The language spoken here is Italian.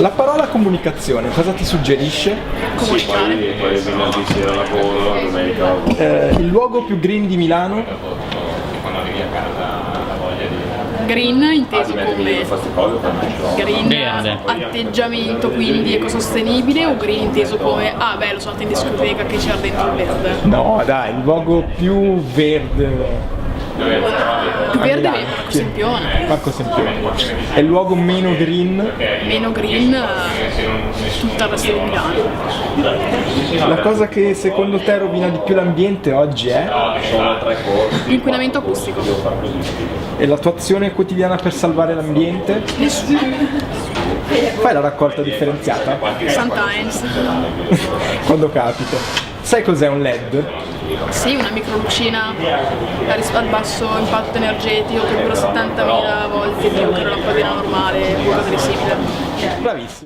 La parola comunicazione, cosa ti suggerisce? Comunicare. Poi venerdì sera lavoro, domenica. Il luogo più green di Milano? Green inteso Che io come fa queste cose per me. green Verde. atteggiamento, quindi ecosostenibile, o green inteso come lo sono andato in discoteca che c'era dentro il verde. No, dai, il luogo più verde. Più verde è Parco Sempione, Marco Sempione. E il luogo meno green? meno green tutta il resto di Milano. La cosa che secondo te rovina di più l'ambiente oggi è? Sono 3 corsi. L'inquinamento acustico. E la tua azione quotidiana per salvare l'ambiente? Nessuno. Fai la raccolta differenziata? Sometimes. Quando capita. Sai cos'è un LED? Sì, una microlucina al basso impatto energetico che dura 70.000 volte più che una lampadina normale, qualcosa di simile. Bravissimo.